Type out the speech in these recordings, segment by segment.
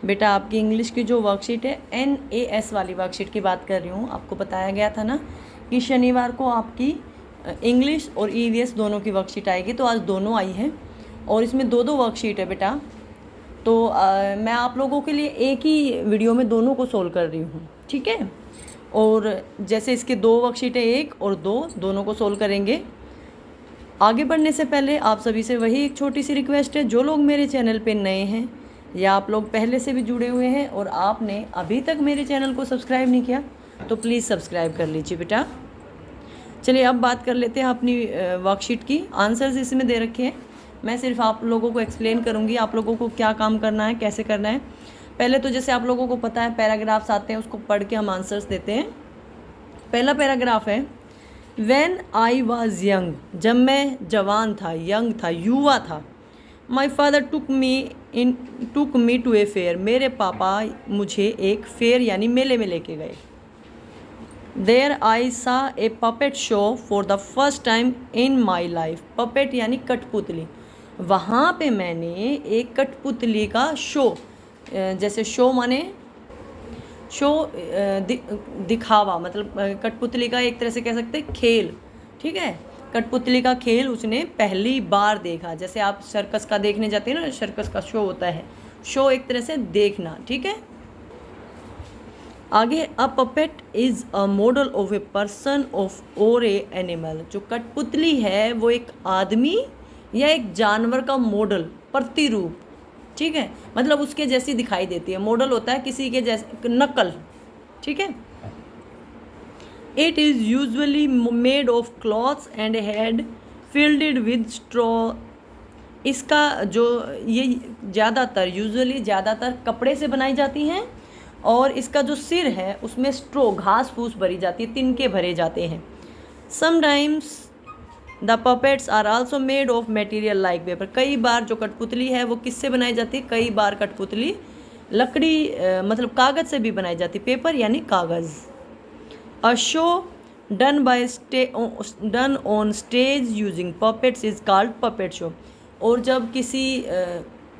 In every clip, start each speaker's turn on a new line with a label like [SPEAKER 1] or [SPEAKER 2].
[SPEAKER 1] बेटा आपकी इंग्लिश की जो वर्कशीट है NAS वाली वर्कशीट की बात कर रही हूँ। आपको बताया गया था ना कि शनिवार को आपकी इंग्लिश और EVS दोनों की वर्कशीट आएगी, तो आज दोनों आई है और इसमें दो दो वर्कशीट है बेटा। तो मैं आप लोगों के लिए एक ही वीडियो में दोनों को सोल्व कर रही हूँ, ठीक है। और जैसे इसके दो वर्कशीट है, एक और दो, दोनों को सोल्व करेंगे। आगे बढ़ने से पहले आप सभी से वही एक छोटी सी रिक्वेस्ट है, जो लोग मेरे चैनल पे नए हैं या आप लोग पहले से भी जुड़े हुए हैं और आपने अभी तक मेरे चैनल को सब्सक्राइब नहीं किया तो प्लीज़ सब्सक्राइब कर लीजिए बेटा। चलिए अब बात कर लेते हैं अपनी वर्कशीट की। आंसर्स इसमें दे रखे हैं, मैं सिर्फ आप लोगों को एक्सप्लेन करूँगी आप लोगों को क्या काम करना है, कैसे करना है। पहले तो जैसे आप लोगों को पता है पैराग्राफ्स आते हैं, उसको पढ़ के हम आंसर्स देते हैं। पहला पैराग्राफ है, When I was young, जब मैं जवान था, यंग था, युवा था, My father took me to a fair, मेरे पापा मुझे एक फेयर यानी मेले में लेके गए। There I saw a puppet show for the first time in my life, puppet यानी कठपुतली, वहाँ पे मैंने एक कठपुतली का शो, जैसे शो माने शो दिखावा, मतलब कठपुतली का एक तरह से कह सकते हैं खेल, ठीक है। कठपुतली का खेल उसने पहली बार देखा, जैसे आप सर्कस का देखने जाते हैं ना, सर्कस का शो होता है, शो एक तरह से देखना, ठीक है। आगे, a puppet is a model of a person of और ए एनिमल, जो कठपुतली है वो एक आदमी या एक जानवर का मॉडल, प्रतिरूप, ठीक है, मतलब उसके जैसी दिखाई देती है। मॉडल होता है किसी के जैसे, नकल, ठीक है। It is usually made of clothes and head filled with straw, इसका जो ये ज़्यादातर यूजुअली ज़्यादातर कपड़े से बनाई जाती हैं और इसका जो सिर है उसमें स्ट्रॉ, घास फूस भरी जाती है, तिनके भरे जाते हैं। Sometimes the puppets are also made of material like paper, कई बार जो कठपुतली है वो किससे बनाई जाती है, कई बार कठपुतली लकड़ी मतलब कागज़ से भी बनाई जाती, पेपर यानी कागज़। A show done on stage using puppets is called puppet show, और जब किसी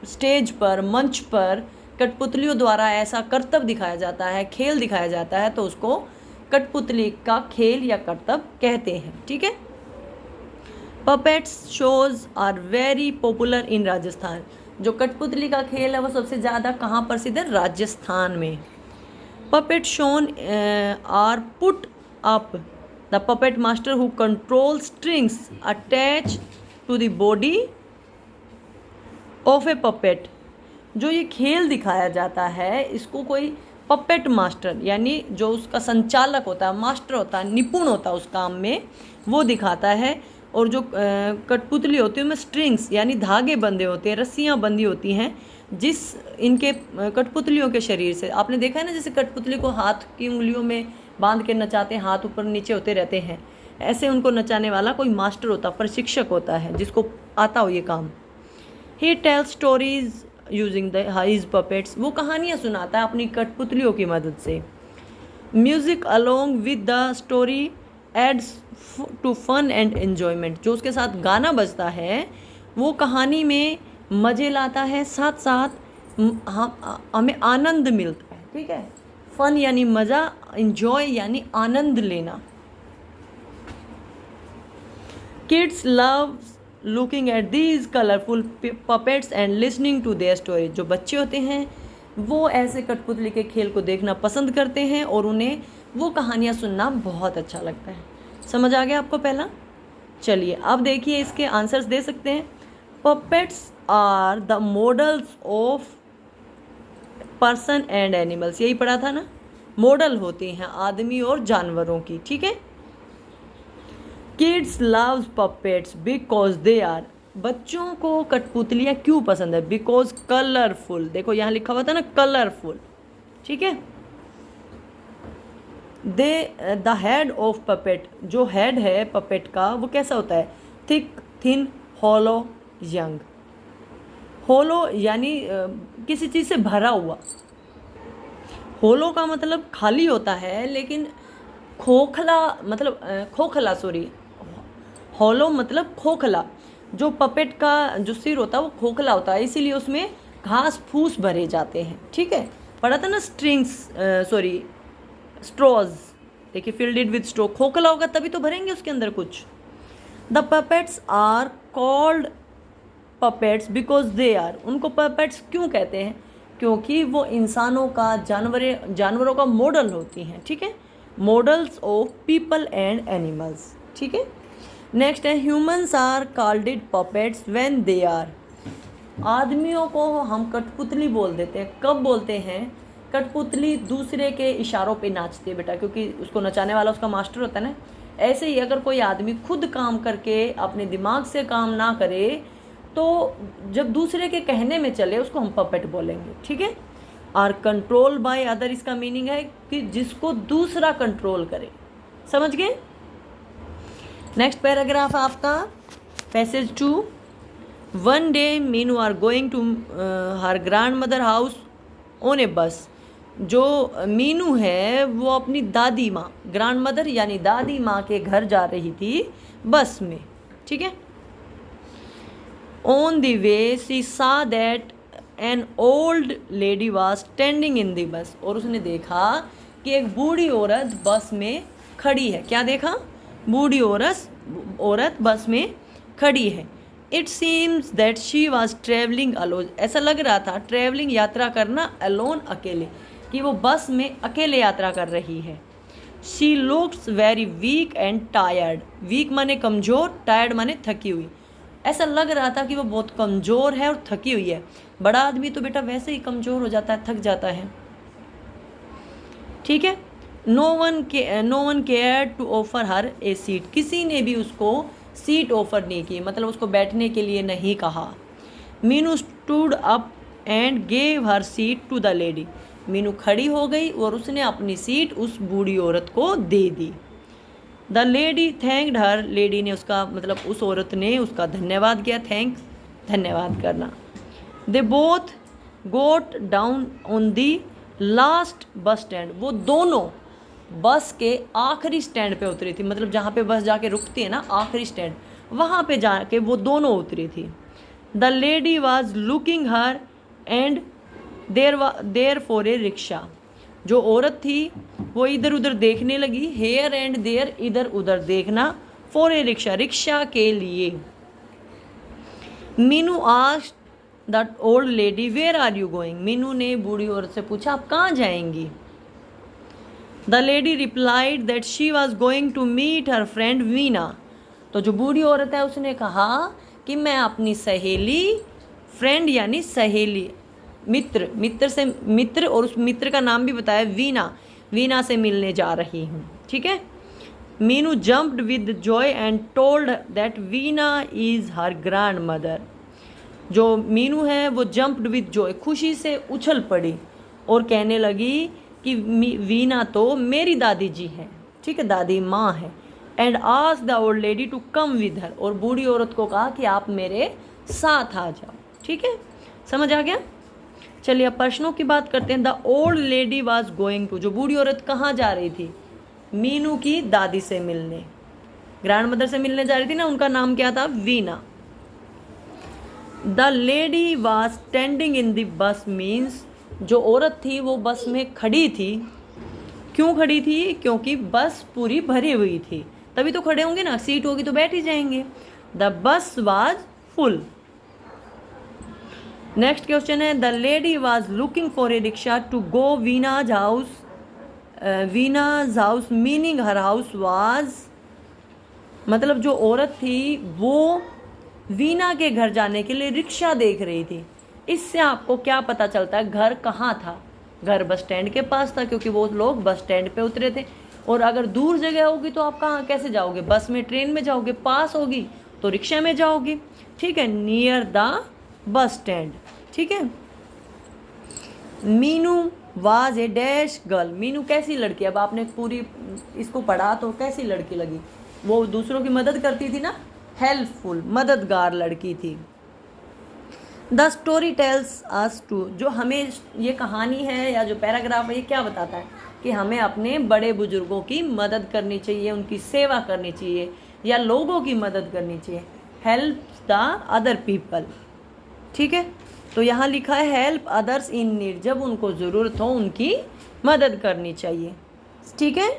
[SPEAKER 1] स्टेज पर, मंच पर कठपुतलियों द्वारा ऐसा करतब दिखाया जाता है, खेल दिखाया जाता है, तो उसको कठपुतली का खेल या करतब कहते हैं, ठीक है। Puppets shows are very popular in Rajasthan, जो कठपुतली का खेल है वो सबसे ज़्यादा कहाँ प्रसिद्ध है, राजस्थान में। Puppet shows are put up the puppet master who control strings attach to the body of a puppet, जो ये खेल दिखाया जाता है इसको कोई पपेट मास्टर यानी जो उसका संचालक होता है, मास्टर होता है, निपुण होता है उस काम में, वो दिखाता है। और जो कठपुतली होती है उनमें स्ट्रिंग्स यानी धागे बंधे होते हैं, रस्सियाँ बंधी होती हैं, जिस इनके कठपुतलियों के शरीर से, आपने देखा है ना, जैसे कठपुतली को हाथ की उंगलियों में बांध के नचाते हैं, हाथ ऊपर नीचे होते रहते हैं, ऐसे उनको नचाने वाला कोई मास्टर होता, प्रशिक्षक होता है, जिसको आता हो ये काम। He tells stories using the his puppets, वो कहानियाँ सुनाता है अपनी कठपुतलियों की मदद से। Music along with the story adds to fun and enjoyment, जो उसके साथ गाना बजता है वो कहानी में मज़े लाता है, साथ साथ हमें आनंद मिलता है, ठीक है। फन यानी मज़ा, एन्जॉय यानी आनंद लेना। Kids love looking at these colourful puppets and listening to their story, जो बच्चे होते हैं वो ऐसे कठपुतली के खेल को देखना पसंद करते हैं और उन्हें वो कहानियाँ सुनना बहुत अच्छा लगता है। समझ आ गया आपको पहला? चलिए अब देखिए इसके आंसर्स दे सकते हैं। Puppets are the models of person and animals, यही पढ़ा था ना, मॉडल होते हैं आदमी और जानवरों की, ठीक है। Kids loves puppets because they are, बच्चों को कठपुतलियाँ क्यों पसंद है, बिकॉज कलरफुल, देखो यहाँ लिखा हुआ था ना कलरफुल, ठीक है। द हेड ऑफ पपेट, जो हेड है पपेट का वो कैसा होता है, थिक, थिन, हॉलो, यंग। होलो यानी किसी चीज़ से भरा हुआ, होलो का मतलब खाली होता है, लेकिन खोखला मतलब खोखला, सॉरी, होलो मतलब खोखला। जो पपेट का जो सिर होता है वो खोखला होता है, इसीलिए उसमें घास फूस भरे जाते हैं। ठीक है, पढ़ा था ना स्ट्रॉज। देखिए फिल्डेड विद स्ट्रो, खोखला होगा तभी तो भरेंगे उसके अंदर कुछ। The puppets are called puppets because they are, उनको पपेट्स क्यों कहते हैं? क्योंकि वो इंसानों का जानवरों का मॉडल होती हैं। ठीक है, models of people and animals. ठीक है, नेक्स्ट है humans are called puppets when they are, आदमियों को हम कठपुतली बोल देते हैं। कब बोलते हैं? कठपुतली दूसरे के इशारों पे नाचती है बेटा, क्योंकि उसको नचाने वाला उसका मास्टर होता है ना। ऐसे ही अगर कोई आदमी खुद काम करके अपने दिमाग से काम ना करे तो जब दूसरे के कहने में चले उसको हम पपेट बोलेंगे। ठीक है, आर कंट्रोल बाय अदर, इसका मीनिंग है कि जिसको दूसरा कंट्रोल करे। समझ गए? नेक्स्ट पैराग्राफ आपका passage 2। One day Meenu are going to her grandmother house on a bus. जो मीनू है वो अपनी दादी माँ, ग्रैंड मदर यानी दादी माँ के घर जा रही थी बस में। ठीक है, ऑन द वे शी सा that an old lady was standing in the bus, और उसने देखा कि एक बूढ़ी औरत बस में खड़ी है। क्या देखा? बूढ़ी औरत बस में खड़ी है। It seems that she was travelling alone, ऐसा लग रहा था ट्रेवलिंग यात्रा करना, अलोन अकेले, कि वो बस में अकेले यात्रा कर रही है। She looks very weak and tired, weak माने कमज़ोर, टायर्ड माने थकी हुई। ऐसा लग रहा था कि वो बहुत कमज़ोर है और थकी हुई है। बड़ा आदमी तो बेटा वैसे ही कमज़ोर हो जाता है, थक जाता है। ठीक है, no one care to offer her a seat, किसी ने भी उसको सीट ऑफर नहीं की, मतलब उसको बैठने के लिए नहीं कहा। Meenu stood up and gave her seat to the lady, Meenu खड़ी हो गई और उसने अपनी सीट उस बूढ़ी औरत को दे दी। The lady thanked her, lady ने उसका मतलब उस औरत ने उसका धन्यवाद किया। थैंक्स, धन्यवाद करना। They both got down on the last bus stand, वो दोनों बस के आखिरी स्टैंड पे उतरी थी, मतलब जहाँ पे बस जाके रुकती है ना, आखिरी स्टैंड, वहाँ पे जाके वो दोनों उतरी थी। The lady was looking her and there for a rickshaw, जो औरत थी वो इधर उधर देखने लगी। हेयर एंड देयर, इधर उधर देखना, फॉर ए रिक्शा, रिक्शा के लिए। Meenu asked the old lady where are you going, Meenu ने बूढ़ी औरत से पूछा आप कहाँ जाएंगी? The lady replied that she was going to meet her friend Veena, तो जो बूढ़ी औरत है उसने कहा कि मैं अपनी सहेली, फ्रेंड यानी सहेली, मित्र और उस मित्र का नाम भी बताया वीना से मिलने जा रही हूँ। ठीक है, Meenu jumped with Joy and told that Veena is her grand mother, जो मीनू है वो जम्प्ड विद जॉय, खुशी से उछल पड़ी और कहने लगी कि वीना तो मेरी दादी जी है। ठीक है, दादी माँ है। And asked the old lady to come with her, और बूढ़ी औरत को कहा कि आप मेरे साथ आ जाओ। ठीक है, समझ आ गया? चलिए अब प्रश्नों की बात करते हैं। The old lady was going to, जो बूढ़ी औरत कहाँ जा रही थी? मीनू की दादी से मिलने, ग्रैंड मदर से मिलने जा रही थी ना, उनका नाम क्या था? Veena. The lady was standing in the bus means, जो औरत थी वो बस में खड़ी थी। क्यों खड़ी थी? क्योंकि बस पूरी भरी हुई थी, तभी तो खड़े होंगे ना, सीट होगी तो बैठ ही जाएंगे। The bus was full. Next question है the lady was looking for a rickshaw to go Veena's house meaning her house was, मतलब जो औरत थी वो वीना के घर जाने के लिए रिक्शा देख रही थी। इससे आपको क्या पता चलता है घर कहाँ था? घर बस स्टैंड के पास था, क्योंकि वो लोग बस स्टैंड पे उतरे थे। और अगर दूर जगह होगी तो आप कहाँ कैसे जाओगे? बस में, ट्रेन में जाओगे। पास होगी तो रिक्शा में जाओगे। ठीक है, नियर द बस स्टैंड। ठीक है, Meenu was a dash girl, Meenu कैसी लड़की? अब आपने पूरी इसको पढ़ा तो कैसी लड़की लगी? वो दूसरों की मदद करती थी ना, हेल्पफुल, मददगार लड़की थी। The story tells us to, जो हमें ये कहानी है या जो पैराग्राफ है ये क्या बताता है? कि हमें अपने बड़े बुजुर्गों की मदद करनी चाहिए, उनकी सेवा करनी चाहिए या लोगों की मदद करनी चाहिए। Help the other people. ठीक है, तो यहाँ लिखा है हेल्प अदर्स इन नीड, जब उनको ज़रूरत हो उनकी मदद करनी चाहिए। ठीक है।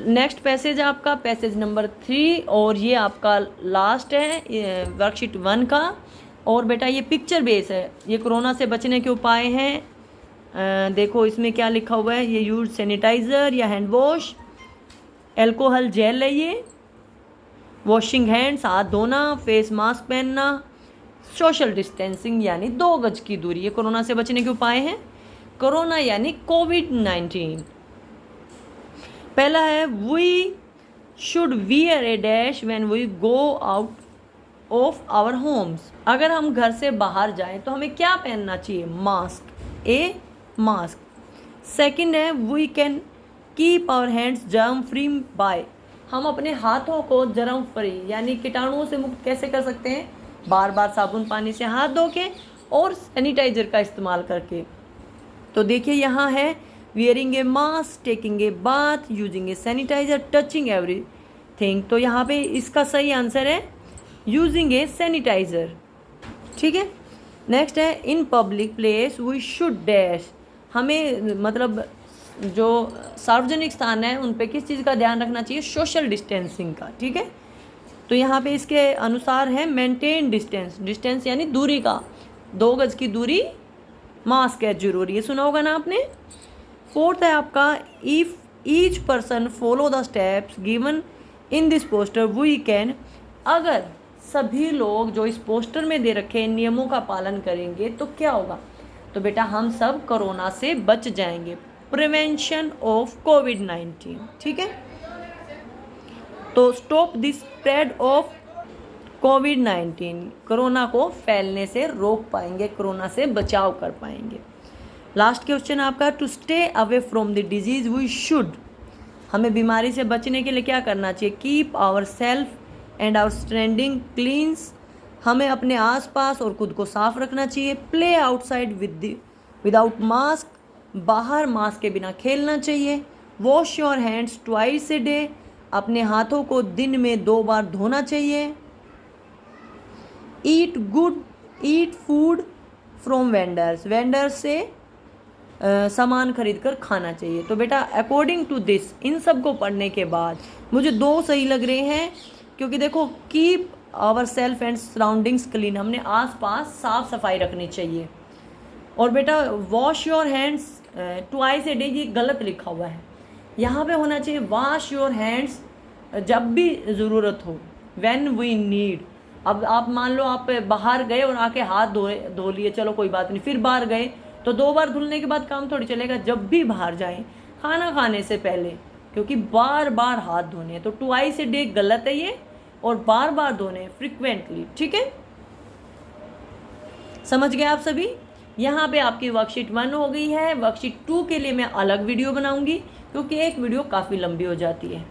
[SPEAKER 1] नेक्स्ट पैसेज आपका पैसेज नंबर 3 और ये आपका लास्ट है वर्कशीट 1 का। और बेटा ये पिक्चर बेस है, ये कोरोना से बचने के उपाय हैं। देखो इसमें क्या लिखा हुआ है, ये यूज सैनिटाइज़र या हैंड वॉश, एल्कोहल जेल है ये, वॉशिंग हैंड्स हाथ धोना, फेस मास्क पहनना, सोशल डिस्टेंसिंग यानी 2 गज की दूरी, ये कोरोना से बचने के उपाय हैं। कोरोना यानी कोविड-19। पहला है we should wear a dash when we go out of our homes, अगर हम घर से बाहर जाएं तो हमें क्या पहनना चाहिए, मास्क, ए मास्क। सेकंड है we can keep our hands germ free by, हम अपने हाथों को जर्म फ्री यानी कीटाणुओं से मुक्त कैसे कर सकते हैं, बार बार साबुन पानी से हाथ धो के और सैनिटाइजर का इस्तेमाल करके। तो देखिए यहाँ है wearing a mask, taking a bath, using a sanitiser, touching everything. तो यहाँ पे इसका सही आंसर है यूजिंग ए सैनिटाइजर। ठीक है। नेक्स्ट है in public place we should dash, हमें मतलब जो सार्वजनिक स्थान है उन पे किस चीज़ का ध्यान रखना चाहिए, सोशल डिस्टेंसिंग का। ठीक है। तो यहाँ पे इसके अनुसार है मेंटेन डिस्टेंस, डिस्टेंस यानी दूरी का, 2 गज की दूरी, मास्क है जरूरी, ये सुना होगा ना आपने। फोर्थ है आपका if each person follow the steps given in this poster we can, अगर सभी लोग जो इस पोस्टर में दे रखे नियमों का पालन करेंगे तो क्या होगा, तो बेटा हम सब कोरोना से बच जाएंगे, प्रिवेंशन ऑफ कोविड-19। ठीक है। तो stop the spread of covid, corona को फैलने से रोक पाएंगे, कोरोना से बचाव कर पाएंगे। लास्ट क्वेश्चन आपका to stay away from the disease we should, हमें बीमारी से बचने के लिए क्या करना चाहिए, keep our self and our surrounding cleans, हमें अपने आसपास और खुद को साफ रखना चाहिए। प्ले आउटसाइड विदाउट मास्क, बाहर मास्क के बिना खेलना चाहिए। Wash your hands twice a day, अपने हाथों को दिन में 2 बार धोना चाहिए। Eat food from vendors, vendors से सामान खरीद कर खाना चाहिए। तो बेटा अकॉर्डिंग टू दिस, इन सब को पढ़ने के बाद मुझे 2 सही लग रहे हैं, क्योंकि देखो keep our self and surroundings clean, हमने आसपास साफ सफाई रखनी चाहिए। और बेटा wash your hands twice a day, ये गलत लिखा हुआ है, यहाँ पे होना चाहिए वॉश योर हैंड्स जब भी ज़रूरत हो, व्हेन वी नीड। अब आप मान लो आप बाहर गए और आके हाथ धो लिए, चलो कोई बात नहीं, फिर बाहर गए तो 2 बार धुलने के बाद काम थोड़ी चलेगा। जब भी बाहर जाएं खाना खाने से पहले, क्योंकि बार बार हाथ धोने हैं, तो ट्वाइस ए डे गलत है ये, और बार बार धोने फ्रिक्वेंटली। ठीक है, समझ गए आप सभी। यहाँ पे आपकी वर्कशीट 1 हो गई है। वर्कशीट 2 के लिए मैं अलग वीडियो बनाऊंगी, क्योंकि एक वीडियो काफ़ी लंबी हो जाती है।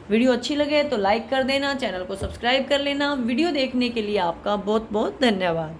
[SPEAKER 1] वीडियो अच्छी लगे तो लाइक कर देना, चैनल को सब्सक्राइब कर लेना। वीडियो देखने के लिए आपका बहुत बहुत धन्यवाद।